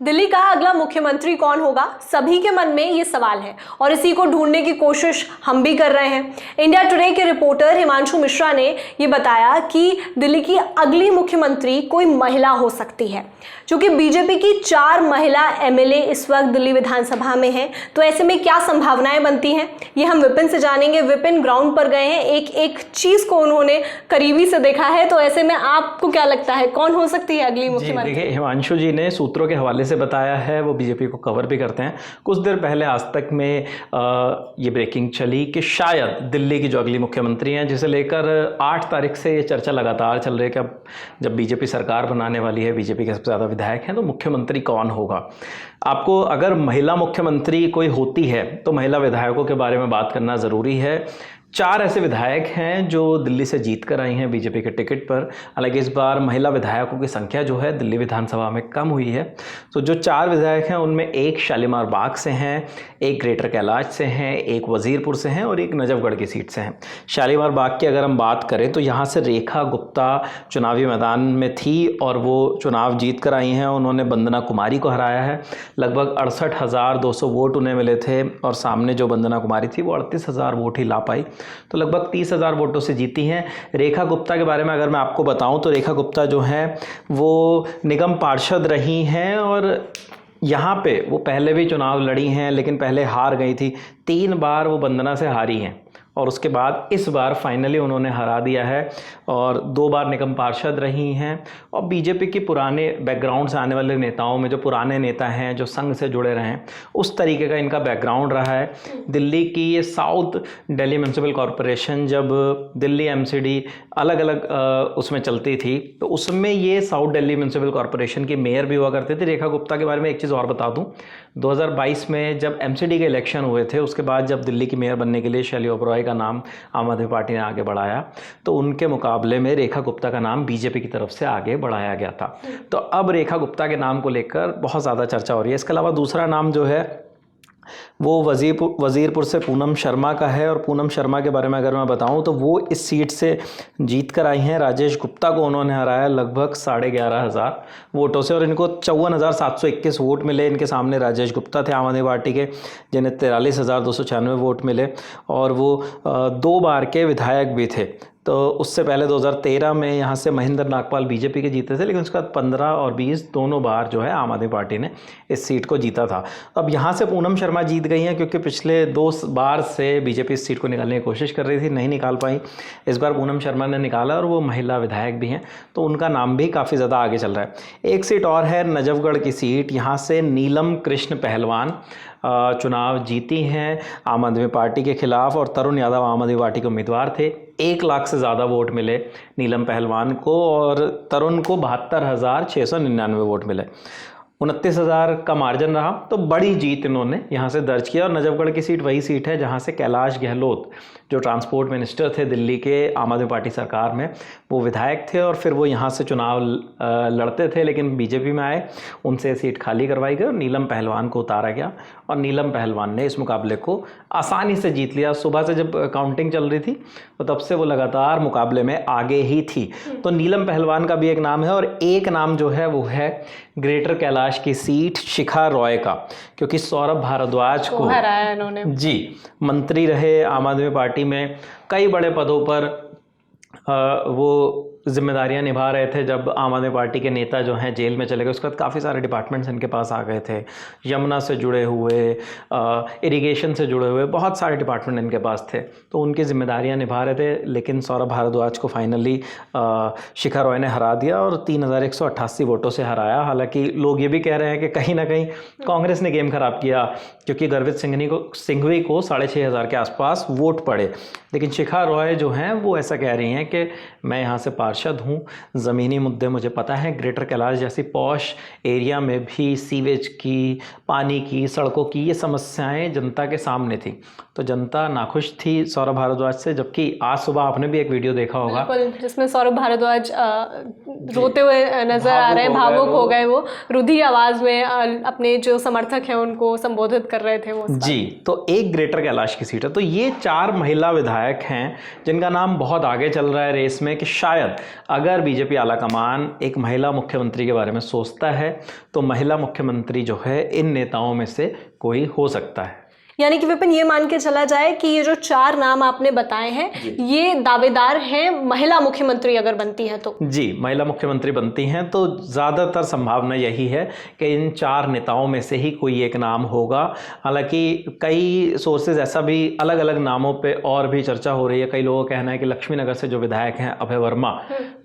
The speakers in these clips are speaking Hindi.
दिल्ली का अगला मुख्यमंत्री कौन होगा, सभी के मन में ये सवाल है और इसी को ढूंढने की कोशिश हम भी कर रहे हैं। इंडिया टुडे के रिपोर्टर हिमांशु मिश्रा ने ये बताया कि दिल्ली की अगली मुख्यमंत्री कोई महिला हो सकती है। क्योंकि बीजेपी की 4 महिला एमएलए इस वक्त दिल्ली विधानसभा में हैं, तो ऐसे में क्या संभावनाएं बनती हैं, ये हम विपिन से जानेंगे। विपिन ग्राउंड पर गए हैं, एक एक चीज को उन्होंने करीबी से देखा है, तो ऐसे में आपको क्या लगता है कौन हो सकती है अगली मुख्यमंत्री? देखिए, हिमांशु जी ने सूत्रों के हवाले से बताया है, वो बीजेपी को कवर भी करते हैं। कुछ देर पहले आज तक में ये ब्रेकिंग चली कि शायद दिल्ली की जो अगली मुख्यमंत्री हैं, जिसे लेकर 8 तारीख से ये चर्चा लगातार चल रही है कि अब जब बीजेपी सरकार बनाने वाली है, बीजेपी के सबसे ज़्यादा विधायक हैं, तो मुख्यमंत्री कौन होगा। आपको अगर महिला मुख्यमंत्री कोई होती है तो महिला विधायकों के बारे में बात करना ज़रूरी है। 4 ऐसे विधायक हैं जो दिल्ली से जीत कर आई हैं बीजेपी के टिकट पर। हालांकि इस बार महिला विधायकों की संख्या जो है दिल्ली विधानसभा में कम हुई है। तो जो 4 विधायक हैं उनमें एक शालीमार बाग से हैं, एक ग्रेटर कैलाश से हैं, एक वजीरपुर से हैं और एक नजफगढ़ की सीट से हैं। शालीमार बाग की अगर हम बात करें तो यहाँ से रेखा गुप्ता चुनावी मैदान में थी और वो चुनाव जीत कर आई हैं। उन्होंने वंदना कुमारी को हराया है। लगभग 68,200 वोट उन्हें मिले थे और सामने जो वंदना कुमारी थी वो 38,000 वोट ही ला पाई, तो लगभग 30,000 वोटों से जीती हैं। रेखा गुप्ता के बारे में अगर मैं आपको बताऊं तो रेखा गुप्ता जो हैं वो निगम पार्षद रही हैं और यहाँ पे वो पहले भी चुनाव लड़ी हैं, लेकिन पहले हार गई थी। 3 बार वो वंदना से हारी हैं और उसके बाद इस बार फाइनली उन्होंने हरा दिया है और 2 बार निगम पार्षद रही हैं। और बीजेपी के पुराने बैकग्राउंड से आने वाले नेताओं में जो पुराने नेता हैं, जो संघ से जुड़े रहे हैं, उस तरीके का इनका बैकग्राउंड रहा है। दिल्ली की ये साउथ दिल्ली म्यूनसिपल कॉरपोरेशन, जब दिल्ली एमसीडी अलग अलग उसमें चलती थी, तो उसमें ये साउथ दिल्ली म्यूनसिपल कॉरपोरेशन की मेयर भी हुआ करते थे। रेखा गुप्ता के बारे में एक चीज़ और बता दूँ, 2022 में जब एमसीडी के इलेक्शन हुए थे, उसके बाद जब दिल्ली की मेयर बनने के लिए शैली ओबरॉय का नाम आम आदमी पार्टी ने आगे बढ़ाया, तो उनके मुकाबले में रेखा गुप्ता का नाम बीजेपी की तरफ से आगे बढ़ाया गया था। तो अब रेखा गुप्ता के नाम को लेकर बहुत ज़्यादा चर्चा हो रही है। इसके अलावा दूसरा नाम जो है वो वजीरपुर से पूनम शर्मा का है और पूनम शर्मा के बारे में अगर मैं बताऊं तो वो इस सीट से जीत कर आई हैं। राजेश गुप्ता को उन्होंने हराया लगभग 11,500 वोटों से और इनको 54,721 वोट मिले। इनके सामने राजेश गुप्ता थे आम आदमी पार्टी के, जिन्हें 43,296 वोट मिले और वो 2 बार के विधायक भी थे। तो उससे पहले 2013 में यहाँ से महेंद्र नागपाल बीजेपी के जीते थे, लेकिन उसके बाद 15 और 20 दोनों बार जो है आम आदमी पार्टी ने इस सीट को जीता था। अब यहाँ से पूनम शर्मा जीत गई हैं क्योंकि पिछले 2 बार से बीजेपी इस सीट को निकालने की कोशिश कर रही थी, नहीं निकाल पाई। इस बार पूनम शर्मा ने निकाला और वो महिला विधायक भी हैं, तो उनका नाम भी काफ़ी ज़्यादा आगे चल रहा है। एक सीट और है नजफगढ़ की सीट, यहाँ से नीलम कृष्ण पहलवान चुनाव जीती हैं आम आदमी पार्टी के खिलाफ और तरुण यादव आम आदमी पार्टी के उम्मीदवार थे। 1 लाख से ज़्यादा वोट मिले नीलम पहलवान को और तरुण को 72,699 वोट मिले। 29,000 का मार्जिन रहा, तो बड़ी जीत इन्होंने यहाँ से दर्ज किया। और नजफगढ़ की सीट वही सीट है जहाँ से कैलाश गहलोत, जो ट्रांसपोर्ट मिनिस्टर थे दिल्ली के आम आदमी पार्टी सरकार में, वो विधायक थे और फिर वो यहाँ से चुनाव लड़ते थे, लेकिन बीजेपी में आए, उनसे सीट खाली करवाई गई और नीलम पहलवान को उतारा गया और नीलम पहलवान ने इस मुकाबले को आसानी से जीत लिया। सुबह से जब काउंटिंग चल रही थी तो तब से वो लगातार मुकाबले में आगे ही थी। तो नीलम पहलवान का भी एक नाम है और एक नाम जो है वो है ग्रेटर कैलाश की सीट शिखा रॉय का, क्योंकि सौरभ भारद्वाज को हराया इन्होंने। जी, मंत्री रहे आम आदमी पार्टी में, कई बड़े पदों पर वो जिम्मेदारियां निभा रहे थे। जब आम आदमी पार्टी के नेता जो हैं जेल में चले गए, उसके बाद काफ़ी सारे डिपार्टमेंट्स इनके पास आ गए थे। यमुना से जुड़े हुए, इरिगेशन से जुड़े हुए बहुत सारे डिपार्टमेंट इनके पास थे, तो उनकी जिम्मेदारियां निभा रहे थे। लेकिन सौरभ भारद्वाज को फाइनली शिखा रॉय ने हरा दिया और 3,188 वोटों से हराया। हालांकि लोग ये भी कह रहे हैं कि कहीं ना कहीं कांग्रेस ने गेम खराब किया, क्योंकि गर्वित सिंघवी को 6,500 के आसपास वोट पड़े। लेकिन शिखा रॉय जो हैं वो ऐसा कह रही हैं कि मैं यहाँ से पार्षद हूँ, ज़मीनी मुद्दे मुझे पता है। ग्रेटर कैलाश जैसी पॉश एरिया में भी सीवेज की, पानी की, सड़कों की ये समस्याएं जनता के सामने थी, तो जनता नाखुश थी सौरभ भारद्वाज से। जबकि आज सुबह आपने भी एक वीडियो देखा होगा जिसमें सौरभ भारद्वाज रोते हुए नजर आ रहे हैं, भावुक हो गए, वो रुधी आवाज में अपने जो समर्थक हैं उनको संबोधित कर रहे थे वो जी। तो एक ग्रेटर कैलाश की सीट है। तो ये 4 महिला विधायक हैं जिनका नाम बहुत आगे चल रहा है रेस में कि शायद अगर बीजेपी आलाकमान एक महिला मुख्यमंत्री के बारे में सोचता है तो महिला मुख्यमंत्री जो है इन नेताओं में से कोई हो सकता है। यानी कि विपिन ये मान के चला जाए कि ये जो 4 नाम आपने बताए हैं ये दावेदार हैं महिला मुख्यमंत्री अगर बनती है तो? जी, महिला मुख्यमंत्री बनती हैं तो ज़्यादातर संभावना यही है कि इन 4 नेताओं में से ही कोई एक नाम होगा। हालांकि कई सोर्सेज ऐसा भी अलग अलग नामों पे और भी चर्चा हो रही है। कई लोगों का कहना है कि लक्ष्मीनगर से जो विधायक हैं अभय वर्मा,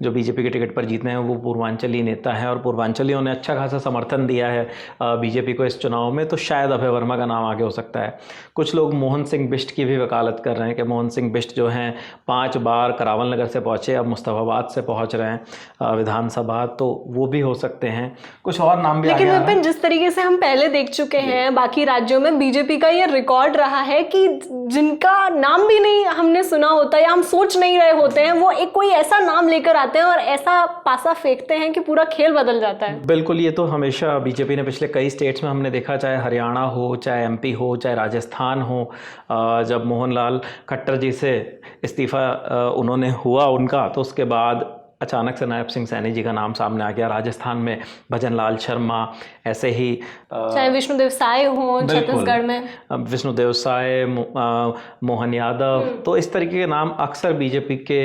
जो बीजेपी के टिकट पर जीते हैं, वो पूर्वांचली नेता हैं और पूर्वांचलियों ने अच्छा खासा समर्थन दिया है बीजेपी को इस चुनाव में, तो शायद अभय वर्मा का नाम आगे हो सकता है। कुछ लोग मोहन सिंह बिष्ट की भी वकालत कर रहे हैं कि मोहन सिंह बिष्ट जो हैं 5 बार करावल नगर से पहुँचे, अब मुस्तफाबाद से पहुँच रहे हैं विधानसभा, तो वो भी हो सकते हैं। कुछ और नाम भी लेकिन विपिन जिस तरीके से हम पहले देख चुके हैं बाकी राज्यों में बीजेपी का ये रिकॉर्ड रहा है कि जिनका नाम भी नहीं हमने सुना होता या हम सोच नहीं रहे होते हैं, वो एक कोई ऐसा नाम लेकर आते हैं और ऐसा पासा फेंकते हैं कि पूरा खेल बदल जाता है। बिल्कुल, ये तो हमेशा बीजेपी ने पिछले कई स्टेट्स में हमने देखा, चाहे हरियाणा हो, चाहे एमपी हो, चाहे राजस्थान हो। जब मोहनलाल खट्टर जी से इस्तीफा उन्होंने हुआ उनका, तो उसके बाद अचानक से नायब सिंह सैनी जी का नाम सामने आ गया। राजस्थान में भजनलाल शर्मा, ऐसे ही चाहे विष्णुदेव साय हो छत्तीसगढ़ में, विष्णुदेव साय, मोहन यादव, तो इस तरीके के नाम अक्सर बीजेपी के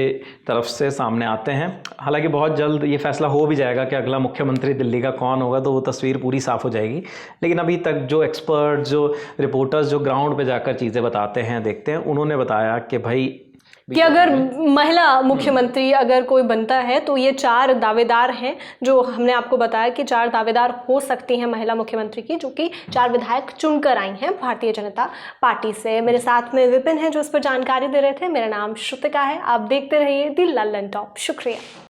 तरफ से सामने आते हैं। हालांकि बहुत जल्द ये फैसला हो भी जाएगा कि अगला मुख्यमंत्री दिल्ली का कौन होगा, तो वो तस्वीर पूरी साफ हो जाएगी। लेकिन अभी तक जो एक्सपर्ट, जो रिपोर्टर्स जो ग्राउंड पे जाकर चीज़ें बताते हैं, देखते हैं, उन्होंने बताया कि भाई कि अगर महिला मुख्यमंत्री अगर कोई बनता है तो ये 4 दावेदार हैं, जो हमने आपको बताया कि 4 दावेदार हो सकती हैं महिला मुख्यमंत्री की, जो कि 4 विधायक चुनकर आई हैं भारतीय जनता पार्टी से। मेरे साथ में विपिन है जो इस पर जानकारी दे रहे थे। मेरा नाम श्रुतिका है। आप देखते रहिए दी लल्लन टॉप। शुक्रिया।